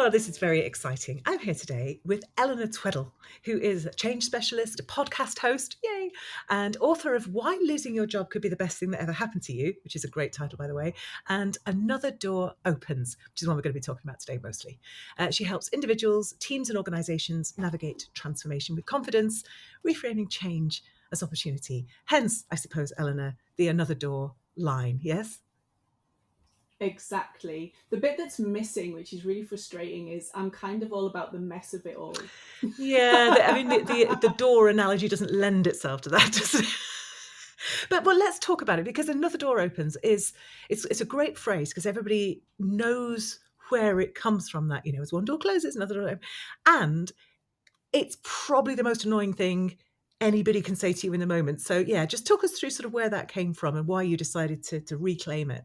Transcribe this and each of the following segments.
Oh, this is very exciting. I'm here today with Eleanor Tweddell, who is a change specialist, a podcast host, yay, and author of Why Losing Your Job Could Be the Best Thing That Ever Happened to You, which is a great title, by the way, and Another Door Opens, which is one we're going to be talking about today mostly. She helps individuals, teams, and organizations navigate transformation with confidence, reframing change as opportunity. Hence, I suppose, Eleanor, the Another Door line, yes? Exactly. The bit that's missing, which is really frustrating, is I'm kind of all about the mess of it all. Yeah, the door analogy doesn't lend itself to that, does it? But well, let's talk about it, because Another Door Opens it's a great phrase because everybody knows where it comes from. That, as one door closes, another door opens, and it's probably the most annoying thing anybody can say to you in the moment. So yeah, just talk us through sort of where that came from and why you decided to reclaim it.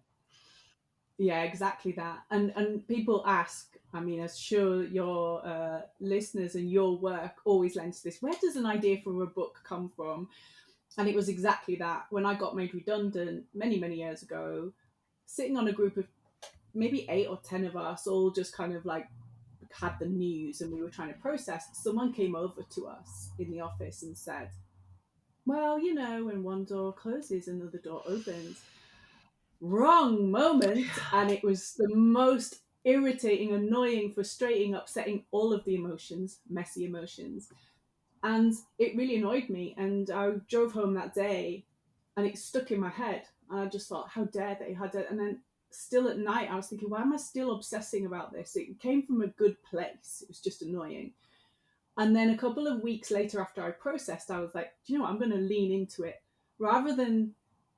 Yeah, exactly that. And people ask, I mean, I'm sure your listeners and your work always lends to this. Where does an idea for a book come from? And it was exactly that. When I got made redundant many, many years ago, sitting on a group of maybe 8 or 10 of us, all just kind of like had the news and we were trying to process, someone came over to us in the office and said, well, when one door closes, another door opens. Wrong moment. And it was the most irritating, annoying, frustrating, upsetting, all of the emotions, messy emotions. And it really annoyed me. And I drove home that day and it stuck in my head. And I just thought, how dare they? How dare. And then still at night, I was thinking, why am I still obsessing about this? It came from a good place. It was just annoying. And then a couple of weeks later, after I processed, I was like, do you know what? I'm going to lean into it. Rather than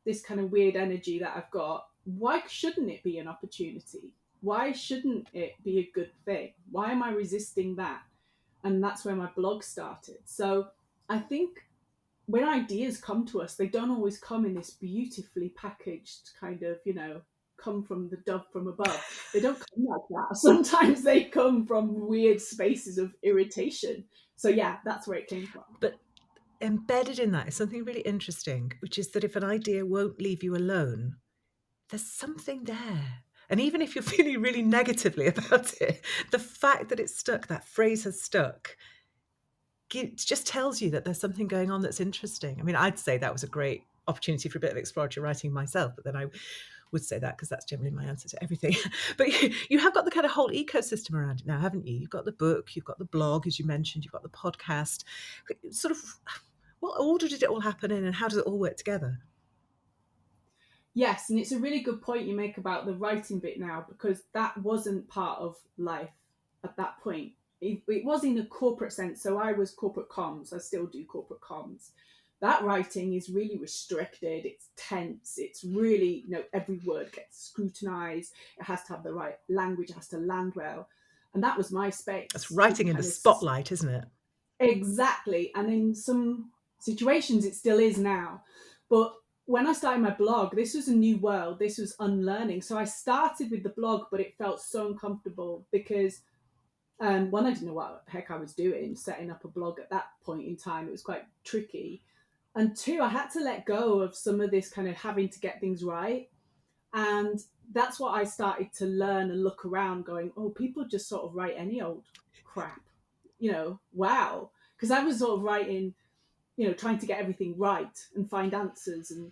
this kind of weird energy that I've got, why shouldn't it be an opportunity? Why shouldn't it be a good thing? Why am I resisting that? And that's where my blog started. So I think when ideas come to us, they don't always come in this beautifully packaged kind of, come from the dove from above. They don't come like that. Sometimes they come from weird spaces of irritation. So yeah, that's where it came from. But embedded in that is something really interesting, which is that if an idea won't leave you alone, there's something there. And even if you're feeling really negatively about it, the fact that it's stuck, that phrase has stuck, it just tells you that there's something going on that's interesting. I mean, I'd say that was a great opportunity for a bit of exploratory writing myself, but then I would say that because that's generally my answer to everything. But you have got the kind of whole ecosystem around it now, haven't you? You've got the book, you've got the blog, as you mentioned, you've got the podcast. Sort of, what order did it all happen in, and how does it all work together? Yes, and it's a really good point you make about the writing bit now, because that wasn't part of life at that point. It was in a corporate sense. So I was corporate comms. I still do corporate comms. That writing is really restricted. It's tense. It's really, every word gets scrutinized. It has to have the right language. It has to land well. And that was my space. That's writing in the spotlight, isn't it? Exactly. And in some situations, it still is now. But when I started my blog, this was a new world. This was unlearning. So I started with the blog, but it felt so uncomfortable because one, I didn't know what the heck I was doing, setting up a blog at that point in time. It was quite tricky. And two, I had to let go of some of this kind of having to get things right. And that's what I started to learn and look around going, oh, people just sort of write any old crap, wow. Because I was sort of writing, trying to get everything right and find answers. And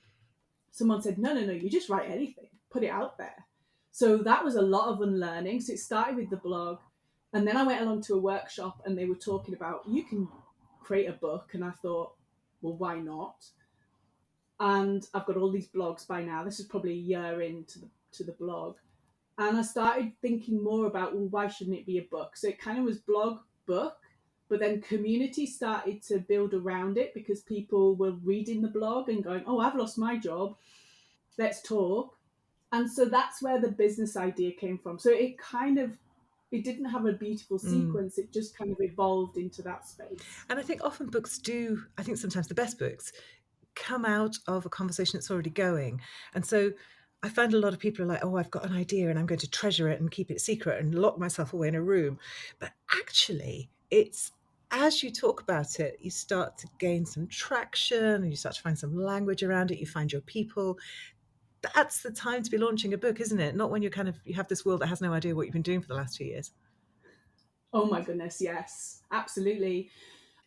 someone said, no, you just write anything, put it out there. So that was a lot of unlearning. So it started with the blog. And then I went along to a workshop and they were talking about, you can create a book. And I thought, well, why not? And I've got all these blogs by now. This is probably a year into the blog. And I started thinking more about, well, why shouldn't it be a book? So it kind of was blog, book, but then community started to build around it because people were reading the blog and going, oh, I've lost my job. Let's talk. And so that's where the business idea came from. So it didn't have a beautiful sequence. It just kind of evolved into that space. And I think often books do, I think sometimes the best books come out of a conversation that's already going. And so I find a lot of people are like, oh, I've got an idea and I'm going to treasure it and keep it secret and lock myself away in a room. But actually, it's as you talk about it, you start to gain some traction and you start to find some language around it. You find your people. That's the time to be launching a book, isn't it? Not when you have this world that has no idea what you've been doing for the last 2 years. Oh my goodness, yes, absolutely.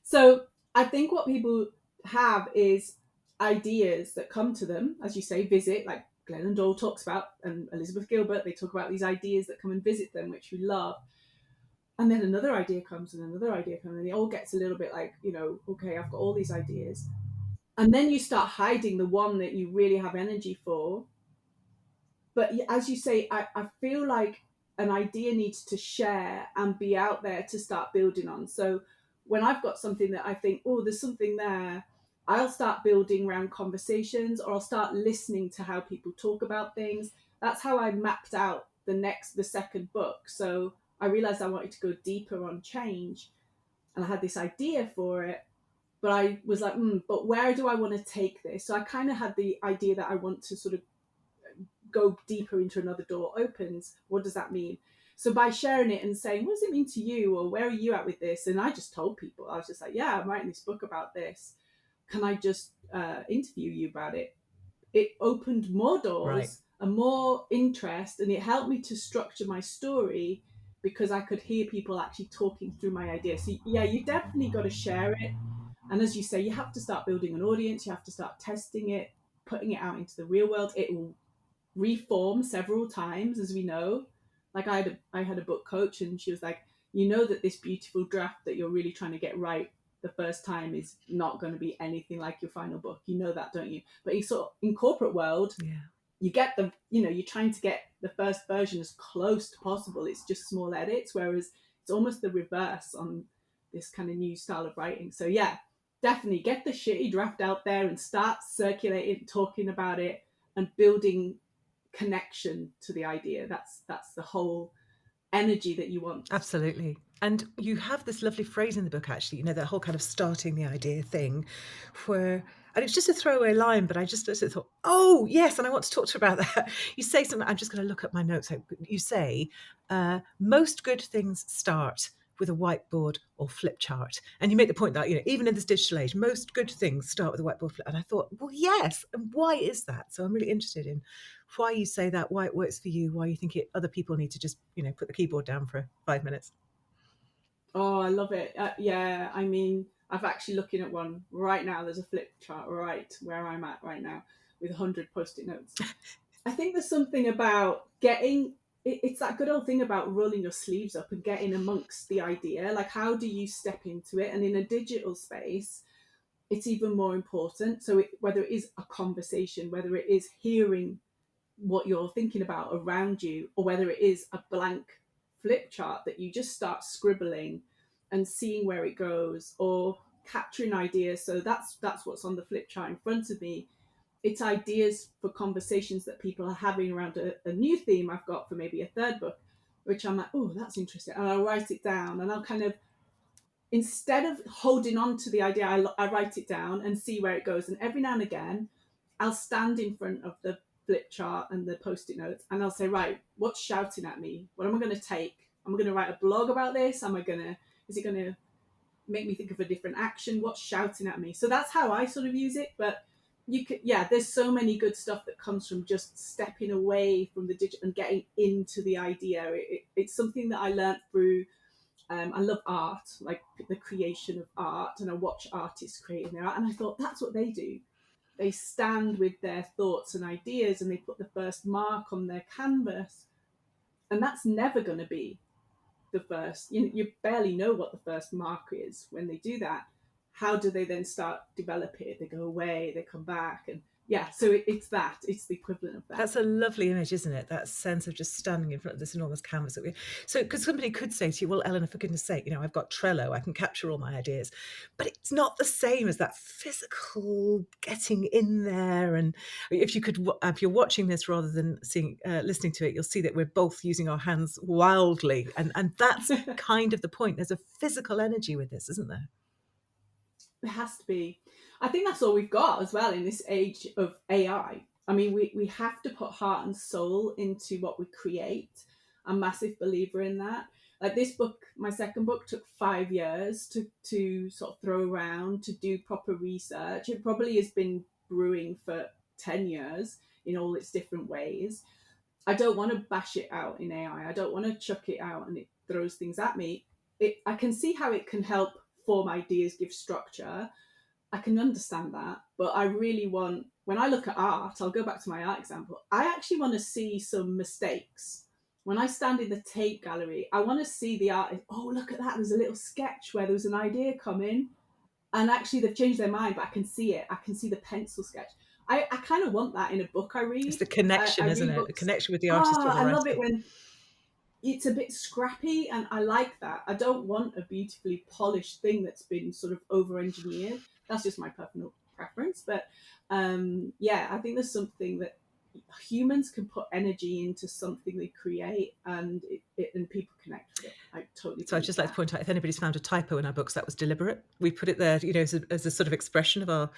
So I think what people have is ideas that come to them, as you say, visit, like Glennon Doyle talks about, and Elizabeth Gilbert, they talk about these ideas that come and visit them, which we love. And then another idea comes and another idea comes, and it all gets a little bit like, okay, I've got all these ideas. And then you start hiding the one that you really have energy for. But as you say, I feel like an idea needs to share and be out there to start building on. So when I've got something that I think, oh, there's something there, I'll start building around conversations, or I'll start listening to how people talk about things. That's how I mapped out the second book. So I realized I wanted to go deeper on change, and I had this idea for it, but I was like, but where do I want to take this? So I kind of had the idea that I want to sort of go deeper into another door opens. What does that mean? So by sharing it and saying, what does it mean to you? Or where are you at with this? And I just told people, I was just like, yeah, I'm writing this book about this. Can I just interview you about it? It opened more Right. doors and more interest, and it helped me to structure my story because I could hear people actually talking through my ideas. So yeah, you definitely got to share it. And as you say, you have to start building an audience. You have to start testing it, putting it out into the real world. It will reform several times, as we know. Like I had a book coach, and she was like, that this beautiful draft that you're really trying to get right the first time is not going to be anything like your final book. You know that, don't you? But in corporate world, Yeah. you get you're trying to get the first version as close to possible. It's just small edits, whereas it's almost the reverse on this kind of new style of writing. So yeah, definitely get the shitty draft out there and start circulating, talking about it, and building connection to the idea. That's the whole energy that you want. Absolutely. And you have this lovely phrase in the book, actually, that whole kind of starting the idea thing, where, and it's just a throwaway line, but I just thought, oh, yes, and I want to talk to you about that. You say something, I'm just going to look at my notes. You say, most good things start with a whiteboard or flip chart. And you make the point that, even in this digital age, most good things start with a whiteboard flip. And I thought, well, yes. And why is that? So I'm really interested in why you say that, why it works for you, why you think other people need to just, put the keyboard down for 5 minutes. Oh, I love it. Yeah, I mean, I'm actually looking at one right now. There's a flip chart right where I'm at right now with 100 post-it notes. I think there's something about it's that good old thing about rolling your sleeves up and getting amongst the idea. Like, how do you step into it? And in a digital space, it's even more important. So whether it is a conversation, whether it is hearing what you're thinking about around you, or whether it is a blank flip chart that you just start scribbling and seeing where it goes, or capturing ideas. So that's what's on the flip chart in front of me. It's ideas for conversations that people are having around a new theme I've got for maybe a third book, which I'm like, oh, that's interesting. And I'll write it down, and I'll kind of, instead of holding on to the idea, I write it down and see where it goes. And every now and again, I'll stand in front of the flip chart and the post-it notes, and I'll say, right, what's shouting at me? What am I going to take? Am I going to write a blog about this? Is it going to make me think of a different action? What's shouting at me? So that's how I sort of use it. But there's so many good stuff that comes from just stepping away from the digital and getting into the idea. It's something that I learned through. I love art, like the creation of art, and I watch artists creating their art, and I thought that's what they do. They stand with their thoughts and ideas, and they put the first mark on their canvas, and that's never going to be the first. You barely know what the first mark is when they do that. How do they then start develop it? They go away, they come back, and so it's the equivalent of that. That's a lovely image, isn't it? That sense of just standing in front of this enormous canvas. So, because somebody could say to you, well, Eleanor, for goodness sake, I've got Trello, I can capture all my ideas. But it's not the same as that physical getting in there. And if you're watching this rather than listening to it, you'll see that we're both using our hands wildly. And that's kind of the point. There's a physical energy with this, isn't there? There has to be. I think that's all we've got as well in this age of AI. I mean, we have to put heart and soul into what we create. I'm a massive believer in that. Like this book, my second book, took 5 years to sort of throw around, to do proper research. It probably has been brewing for 10 years in all its different ways. I don't want to bash it out in AI. I don't want to chuck it out and it throws things at me. I can see how it can help form ideas, give structure. I can understand that, but I really want, when I look at art, I'll go back to my art example. I actually want to see some mistakes. When I stand in the Tate gallery, I want to see the artist. Oh, look at that. There's a little sketch where there was an idea coming, and actually they've changed their mind, but I can see it. I can see the pencil sketch. I kind of want that in a book I It's read. the connection, I isn't read it? The books. connection with the artist or Ah, the I love writer. it when it's a bit scrappy, and I like that. I don't want a beautifully polished thing that's been sort of over engineered. That's just my personal preference, but yeah, I think there's something that humans can put energy into something they create, and and people connect with it. I totally So I'd believe just like to that. point out, if anybody's found a typo in our books, that was deliberate. We put it there, as a sort of expression of our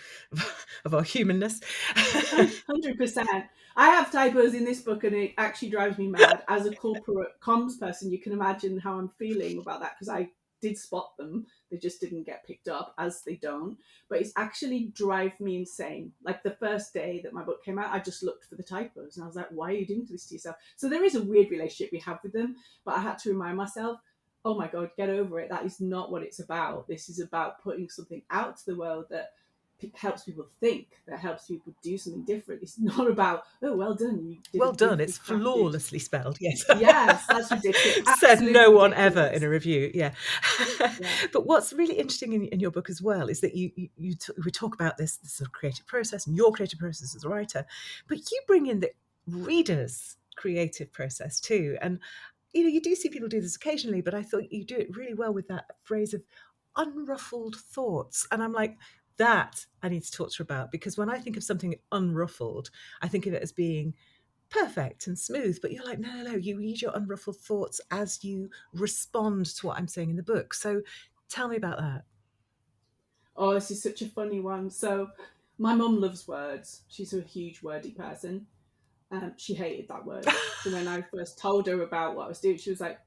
of our humanness. 100%. I have typos in this book, and it actually drives me mad. As a corporate comms person, you can imagine how I'm feeling about that, because I did spot them. They just didn't get picked up, as they don't. But it's actually drive me insane. Like the first day that my book came out, I just looked for the typos, and I was like, why are you doing this to yourself? So there is a weird relationship we have with them, but I had to remind myself, oh my God, get over it. That is not what it's about. This is about putting something out to the world that helps people think, that helps people do something different. It's not about, oh, well done, you did a Well done. beautifully It's crafted. flawlessly spelled. Yes. Yes, that's ridiculous. Said Absolutely no one ever in ridiculous. a review. Yeah. Yeah. But what's really interesting in your book as well is that we talk about this sort of creative process and your creative process as a writer, but you bring in the reader's creative process too. And you do see people do this occasionally, but I thought you do it really well with that phrase of unruffled thoughts. And I'm like, that I need to talk to you about, because when I think of something unruffled, I think of it as being perfect and smooth. But you're like, no, you read your unruffled thoughts as you respond to what I'm saying in the book. So tell me about that. Oh, this is such a funny one. So my mum loves words. She's a huge wordy person. She hated that word. So when I first told her about what I was doing, she was like,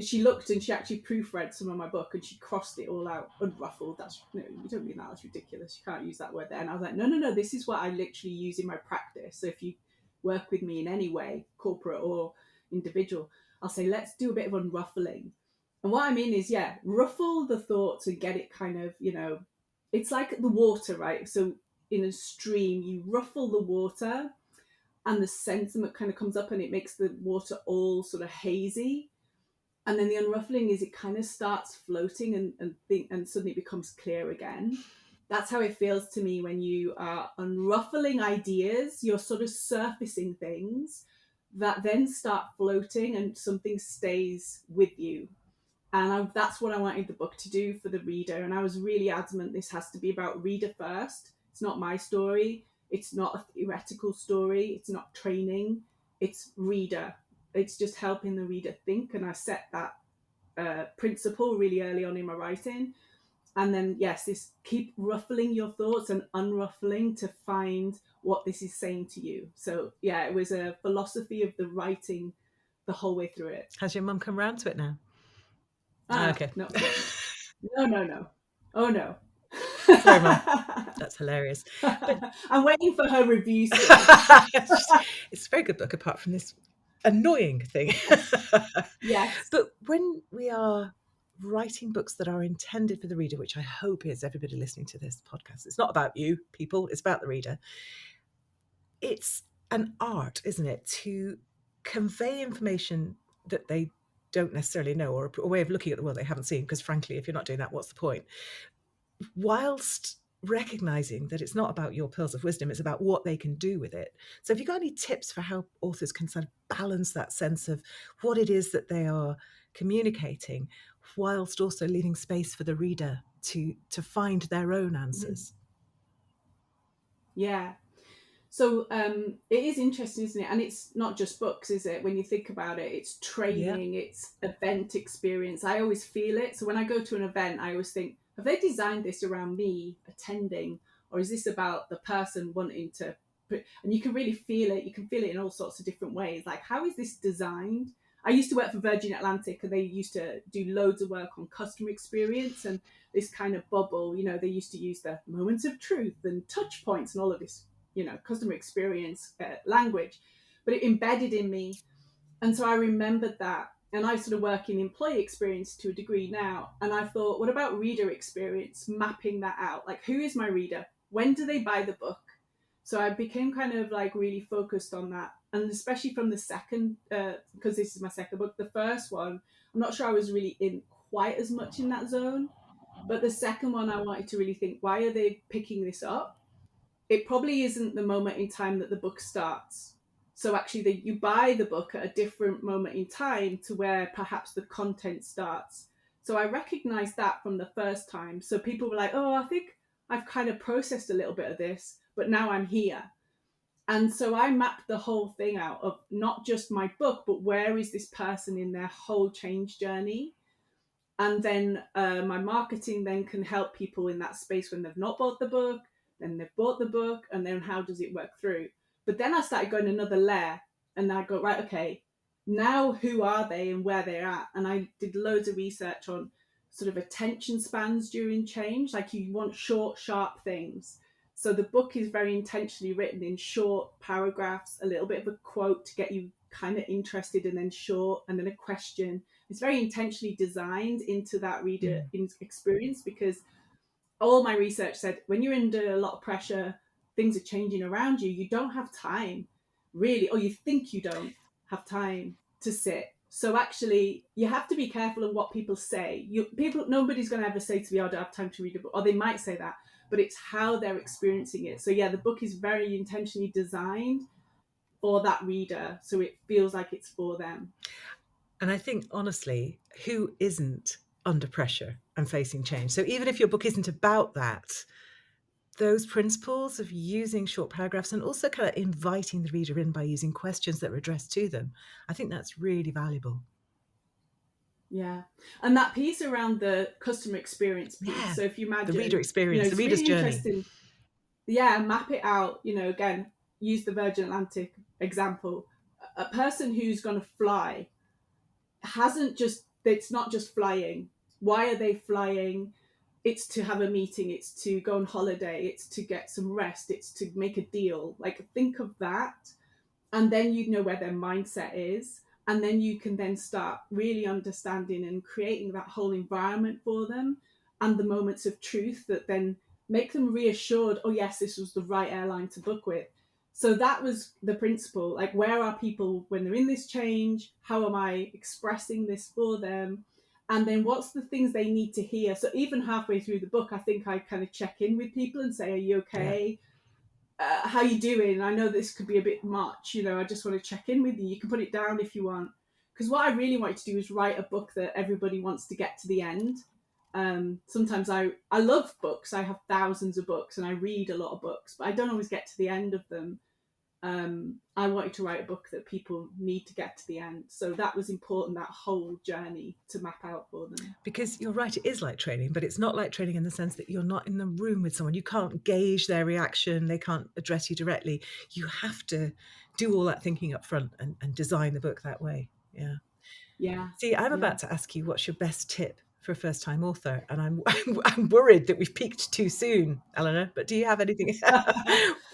she looked and she actually proofread some of my book, and she crossed it all out, unruffled. That's, no, you don't mean that. That's ridiculous. You can't use that word there. And I was like, no, this is what I literally use in my practice. So if you work with me in any way, corporate or individual, I'll say, let's do a bit of unruffling. And what I mean is, yeah, ruffle the thoughts and get it kind of, it's like the water, right? So in a stream, you ruffle the water, and the sentiment kind of comes up, and it makes the water all sort of hazy. And then the unruffling is it kind of starts floating, and suddenly it becomes clear again. That's how it feels to me when you are unruffling ideas. You're sort of surfacing things that then start floating, and something stays with you. And that's what I wanted the book to do for the reader. And I was really adamant this has to be about reader first. It's not my story. It's not a theoretical story. It's not training. It's reader. It's just helping the reader think. And I set that principle really early on in my writing. And then, yes, this keep ruffling your thoughts and unruffling to find what this is saying to you. So, yeah, it was a philosophy of the writing the whole way through it. Has your mum come round to it now? Ah, Okay. not yet. No. Oh no. Sorry, Mum. That's hilarious. But I'm waiting for her review still. it's a very good book, apart from this annoying thing. Yes. But when we are writing books that are intended for the reader, which I hope is everybody listening to this podcast, it's not about you, people, it's about the reader. It's an art, isn't it, to convey information that they don't necessarily know, or a way of looking at the world they haven't seen, because frankly, if you're not doing that, what's the point? Whilst recognizing that it's not about your pearls of wisdom, it's about what they can do with it. So have you got any tips for how authors can sort of balance that sense of what it is that they are communicating, whilst also leaving space for the reader to find their own answers? Yeah. So it is interesting, isn't it? And it's not just books, is it? When you think about it, it's Yeah. training, it's event experience. I always feel it. So when I go to an event, I always think, have they designed this around me attending? Or is this about the person wanting to put, and you can really feel it. You can feel it in all sorts of different ways. Like, how is this designed? I used to work for Virgin Atlantic, and they used to do loads of work on customer experience and this kind of bubble. They used to use the moments of truth and touch points and all of this customer experience language, but it embedded in me. And so I remembered that. And I sort of work in employee experience to a degree now. And I thought, what about reader experience? Mapping that out. Like, who is my reader? When do they buy the book? So I became kind of like really focused on that. And especially from the second, because this is my second book, the first one, I'm not sure I was really in quite as much in that zone. But the second one, I wanted to really think, why are they picking this up? It probably isn't the moment in time that the book starts. So actually, you buy the book at a different moment in time to where perhaps the content starts. So I recognized that from the first time. So people were like, oh, I think I've kind of processed a little bit of this, but now I'm here. And so I mapped the whole thing out of not just my book, but where is this person in their whole change journey? And then my marketing then can help people in that space when they've not bought the book, then they've bought the book, and then how does it work through? But then I started going another layer, and I go, right, okay, now who are they and where they're at? And I did loads of research on sort of attention spans during change. Like, you want short, sharp things. So the book is very intentionally written in short paragraphs, a little bit of a quote to get you kind of interested, and then short, and then a question. It's very intentionally designed into that reader experience, because all my research said when you're under a lot of pressure, things are changing around you, you don't have time really, or you think you don't have time to sit. So actually, you have to be careful of what people say. Nobody's going to ever say to me, oh, I don't have time to read a book. Or they might say that, but it's how they're experiencing it. So yeah, the book is very intentionally designed for that reader, so it feels like it's for them. And I think, honestly, who isn't under pressure and facing change? So even if your book isn't about that, those principles of using short paragraphs and also kind of inviting the reader in by using questions that are addressed to them, I think that's really valuable. Yeah. And that piece around the customer experience piece. Yeah. So if you imagine, The reader experience, the it's reader's really journey. interesting. Yeah, map it out. Again, use the Virgin Atlantic example. A person who's going to fly it's not just flying. Why are they flying? It's to have a meeting, it's to go on holiday, it's to get some rest, it's to make a deal. Like, think of that. And then you know where their mindset is. And then you can then start really understanding and creating that whole environment for them, and the moments of truth that then make them reassured, oh yes, this was the right airline to book with. So that was the principle. Like, where are people when they're in this change? How am I expressing this for them? And then what's the things they need to hear? So even halfway through the book, I think I kind of check in with people and say, are you okay? How you doing? I know this could be a bit much, I just want to check in with you. You can put it down if you want. Because what I really wanted to do is write a book that everybody wants to get to the end. Sometimes I love books. I have thousands of books and I read a lot of books, but I don't always get to the end of them. I wanted to write a book that people need to get to the end. So that was important, that whole journey to map out for them. Because you're right, it is like training, but it's not like training in the sense that you're not in the room with someone. You can't gauge their reaction. They can't address you directly. You have to do all that thinking up front and design the book that way. Yeah. Yeah. See, I'm Yeah. about to ask you, what's your best tip for a first-time author? And I'm worried that we've peaked too soon, Eleanor, but do you have anything?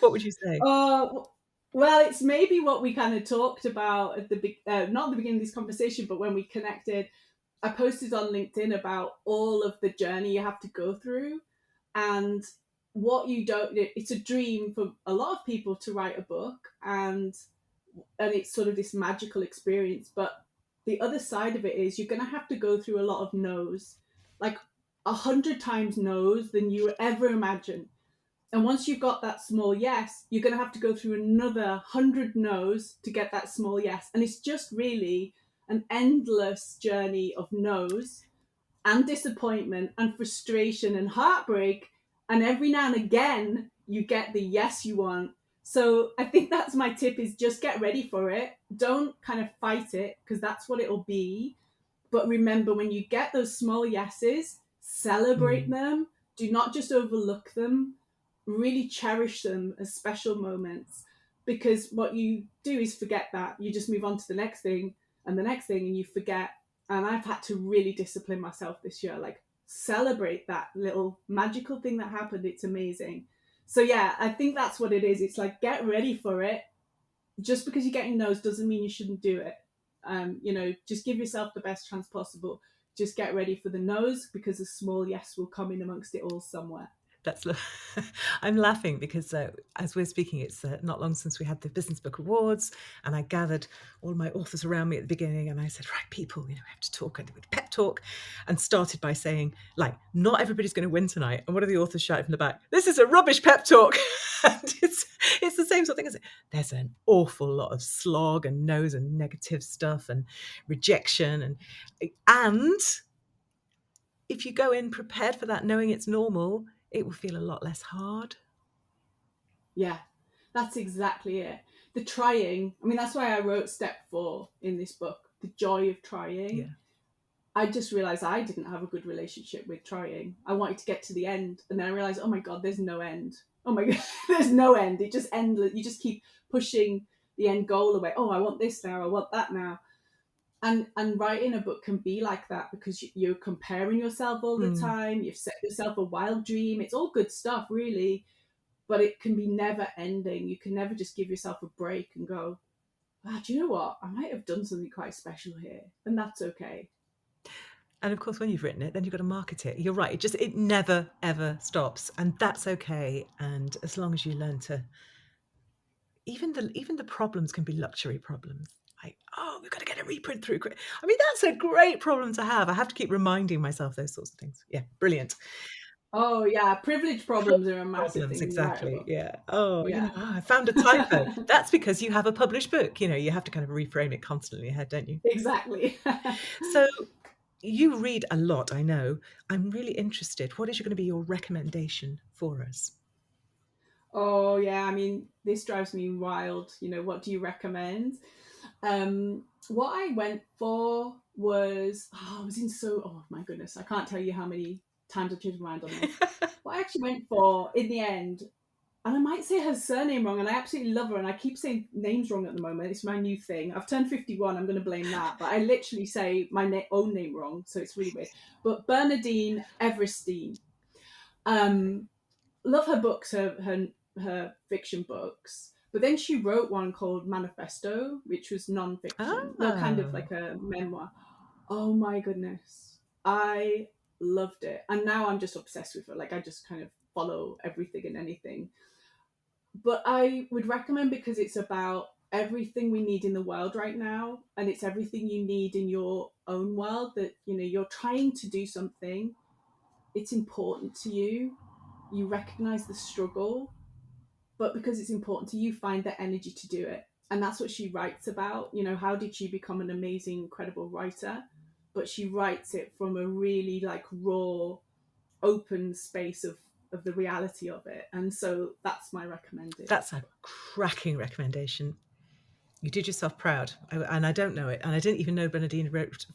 What would you say? Well, it's maybe what we kind of talked about at not at the beginning of this conversation, but when we connected. I posted on LinkedIn about all of the journey you have to go through, and what you don't. It's a dream for a lot of people to write a book, and it's sort of this magical experience. But the other side of it is you're going to have to go through a lot of no's, like 100 times no's than you ever imagined. And once you've got that small yes, you're going to have to go through another 100 no's to get that small yes. And it's just really an endless journey of no's and disappointment and frustration and heartbreak. And every now and again, you get the yes you want. So I think that's my tip, is just get ready for it. Don't kind of fight it, because that's what it'll be. But remember, when you get those small yeses, celebrate them. Do not just overlook them. Really cherish them as special moments, because what you do is forget that. You just move on to the next thing and the next thing, and you forget. And I've had to really discipline myself this year, like, celebrate that little magical thing that happened. It's amazing. So yeah, I think that's what it is. It's like, get ready for it. Just because you're getting no's doesn't mean you shouldn't do it. Just give yourself the best chance possible. Just get ready for the no's, because a small yes will come in amongst it all somewhere. That's I'm laughing because as we're speaking, it's not long since we had the Business Book Awards, and I gathered all my authors around me at the beginning, and I said, right, people, we have to talk. I did a pep talk, and started by saying, like, not everybody's going to win tonight. And one of the authors shouted from the back, "This is a rubbish pep talk." And it's the same sort of thing. There's an awful lot of slog and no's and negative stuff and rejection, and if you go in prepared for that, knowing it's normal, it will feel a lot less hard. Yeah, that's exactly it. The trying, I mean, that's why I wrote step 4 in this book, the joy of trying. Yeah. I just realized I didn't have a good relationship with trying. I wanted to get to the end, and then I realized, oh my God, there's no end. Oh my God, there's no end. It just endless. You just keep pushing the end goal away. Oh, I want this now. I want that now. And writing a book can be like that, because you're comparing yourself all the time. You've set yourself a wild dream. It's all good stuff, really, but it can be never ending. You can never just give yourself a break and go, do you know what? I might have done something quite special here, and that's okay. And of course, when you've written it, then you've got to market it. You're right. It never, ever stops. And that's okay. And as long as you learn to, even the problems can be luxury problems. Like, oh, we've got to get a reprint through. I mean, that's a great problem to have. I have to keep reminding myself those sorts of things. Yeah, brilliant. Oh yeah, privilege problems are a massive Problems, thing. exactly. Yeah. Oh, Yeah. I found a typo. That's because you have a published book. You have to kind of reframe it constantly in your head, don't you? Exactly. So you read a lot, I know. I'm really interested. What is going to be your recommendation for us? Oh yeah, I mean, this drives me wild. What do you recommend? What I went for was, oh my goodness, I can't tell you how many times I've changed my mind on this. What I actually went for in the end, and I might say her surname wrong, and I absolutely love her, and I keep saying names wrong at the moment. It's my new thing. I've turned 51, I'm going to blame that, but I literally say my own name wrong, so it's really weird. But Bernadine Everestein. Love her books, her fiction books. But then she wrote one called Manifesto, which was non-fiction, kind of like a memoir. Oh my goodness, I loved it, and now I'm just obsessed with it. Like, I just kind of follow everything and anything. But I would recommend, because it's about everything we need in the world right now, and it's everything you need in your own world. That you're trying to do something, it's important to you. You recognize the struggle, but because it's important to you, find the energy to do it. And that's what she writes about. How did she become an amazing, incredible writer? But she writes it from a really like raw, open space of the reality of it. And so that's my recommendation. That's a cracking recommendation. You did yourself proud, and I don't know it, and I didn't even know Bernadine wrote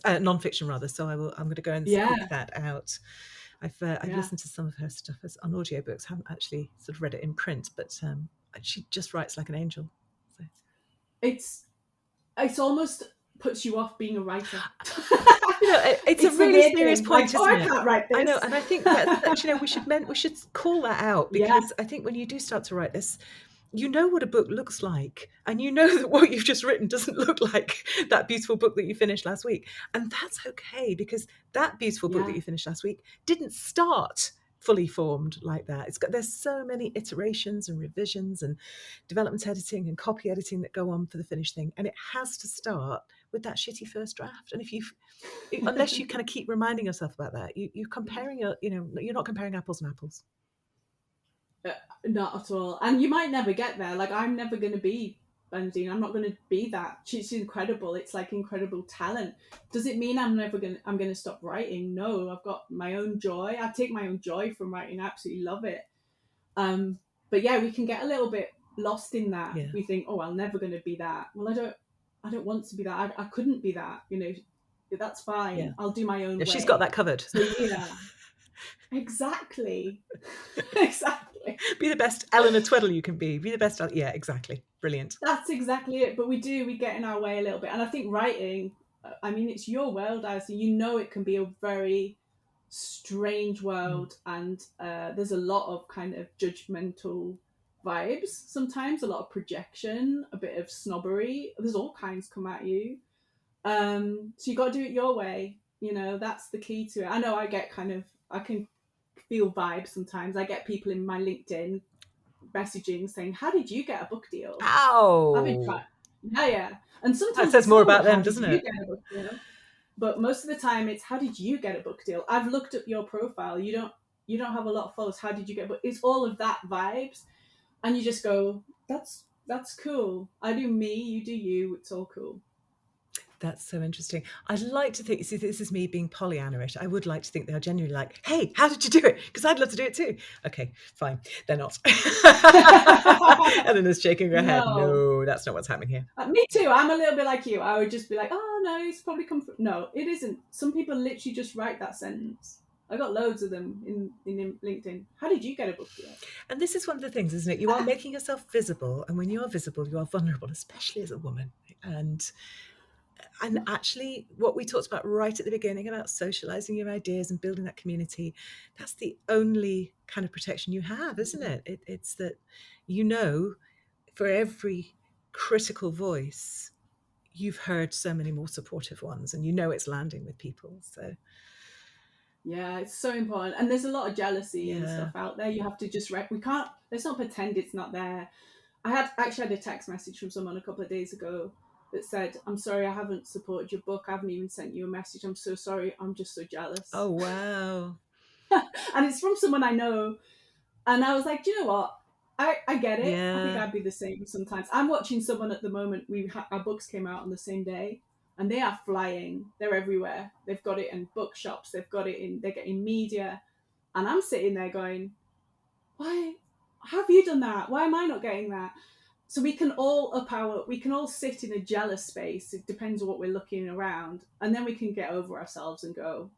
non-fiction rather. So I'm going to go and seek that out. I've listened to some of her stuff on audiobooks. Haven't actually sort of read it in print, but she just writes like an angel. So. It's almost puts you off being a writer. It's a really serious point, like, isn't it? I can't write this. I know, and I think that we should call that out, because I think when you do start to write this, you know what a book looks like, and you know that what you've just written doesn't look like that beautiful book that you finished last week. And that's okay, because that beautiful book that you finished last week didn't start fully formed like that. There's so many iterations and revisions and development editing and copy editing that go on for the finished thing, and it has to start with that shitty first draft. And unless you kind of keep reminding yourself about that, you're comparing you're not comparing apples and apples. Not at all. And you might never get there. Like, I'm never going to be Bernadine. I'm not going to be that. She's incredible. It's like incredible talent. Does it mean I'm going to stop writing? No, I've got my own joy. I take my own joy from writing. I absolutely love it. But yeah, we can get a little bit lost in that. Yeah. We think, oh, I'm never going to be that. Well, I don't want to be that. I couldn't be that. That's fine. Yeah. I'll do my own way. She's got that covered. So, exactly. Exactly. Be the best Eleanor Tweddell you can be. Be the best. Yeah, exactly. Brilliant. That's exactly it. But we get in our way a little bit. And I think writing, I mean, it's your world, Alison. It can be a very strange world. And there's a lot of kind of judgmental vibes sometimes, a lot of projection, a bit of snobbery. There's all kinds come at you. So you got to do it your way. That's the key to it. I know I can feel vibes sometimes. I get people in my LinkedIn messaging saying, "How did you get a book deal?" I've been Ow! trying. Yeah. And That sometimes says it's, more "Oh, about how them, did doesn't you it? get a book deal?" But most of the time it's, "How did you get a book deal? I've looked up your profile. You don't have a lot of followers. How did you get a book?" It's all of that vibes. And you just go, that's cool. I do me, you do you. It's all cool. That's so interesting. I'd like to think, see, this is me being Pollyanna-ish. I would like to think they are genuinely like, hey, how did you do it? Because I'd love to do it too. Okay, fine. They're not. Eleanor's shaking her head. No. No, that's not what's happening here. Me too. I'm a little bit like you. I would just be like, "Oh no, it's probably come from." No, it isn't. Some people literally just write that sentence. I got loads of them in LinkedIn. How did you get a book deal? And this is one of the things, isn't it? You are making yourself visible. And when you are visible, you are vulnerable, especially as a woman. And actually, what we talked about right at the beginning about socializing your ideas and building that community, that's the only kind of protection you have, isn't it? It's that, for every critical voice, you've heard so many more supportive ones, and it's landing with people. So Yeah, it's so important. And there's a lot of jealousy and yeah. stuff out there. You have to just let's not pretend it's not there. I actually had a text message from someone a couple of days ago that said, "I'm sorry I haven't supported your book. I haven't even sent you a message. I'm so sorry. I'm just so jealous." Oh, wow. And it's from someone I know. And I was like, "Do you know what? I get it. I think Yeah. I'd be the same sometimes." I'm watching someone at the moment. Our books came out on the same day, and they are flying. They're everywhere. They've got it in bookshops. They're getting media. And I'm sitting there going, "Why have you done that? Why am I not getting that?" So we can all sit in a jealous space. It depends on what we're looking around. And then we can get over ourselves and go,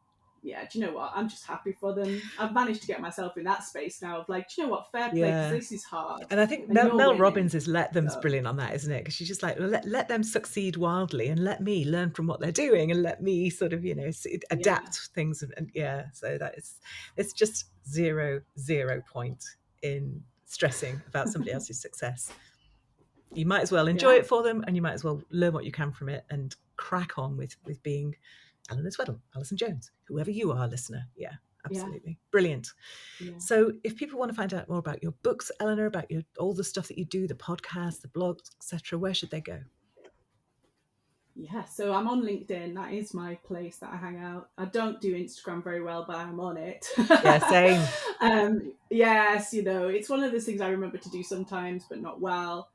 "Yeah, do you know what? I'm just happy for them. I've managed to get myself in that space now of like, do you know what? Fair play, because Yeah. this is hard. And I think And you're Mel winning." Robbins' Let Them's So, brilliant on that, isn't it? Because she's just like, let them succeed wildly and let me learn from what they're doing and let me sort of, yeah. adapt things. And yeah, so it's just zero point in stressing about somebody else's success. You might as well enjoy Yeah. it for them, and you might as well learn what you can from it and crack on with being Eleanor Tweddell, Alison Jones, whoever you are, listener. Yeah, Yeah. absolutely. Brilliant. Yeah. So if people want to find out more about your books, Eleanor, about all the stuff that you do, the podcast, the blogs, etc., where should they go? Yeah, so I'm on LinkedIn. That is my place that I hang out. I don't do Instagram very well, but I'm on it. Yeah, same. Yes, it's one of those things I remember to do sometimes, but not well.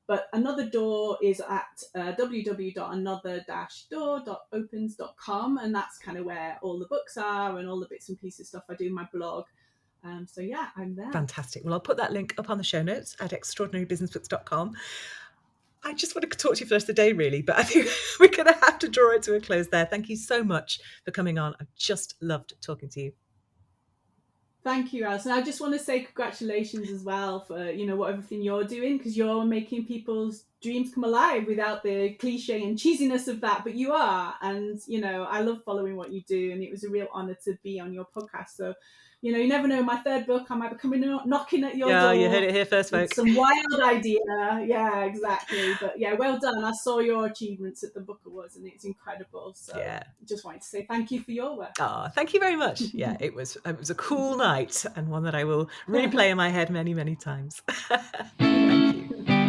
But Another Door is at www.another-door.opens.com, and that's kind of where all the books are and all the bits and pieces stuff I do in my blog. So yeah, I'm there. Fantastic. Well, I'll put that link up on the show notes at extraordinarybusinessbooks.com. I just want to talk to you for the rest of the day, really, but I think we're going to have to draw it to a close there. Thank you so much for coming on. I've just loved talking to you. Thank you, Alison. I just want to say congratulations as well for what everything you're doing, because you're making people's dreams come alive without the cliche and cheesiness of that, but you are. And I love following what you do, and it was a real honor to be on your podcast. So you never know, my third book, I might be coming knocking at your door. Yeah, you heard it here first, with folks. some wild idea. Yeah, exactly. But yeah, well done. I saw your achievements at the Book Awards, and it's incredible. So Yeah. just wanted to say thank you for your work. Oh, thank you very much. Yeah, it was a cool night, and one that I will replay in my head many, many times. Thank you.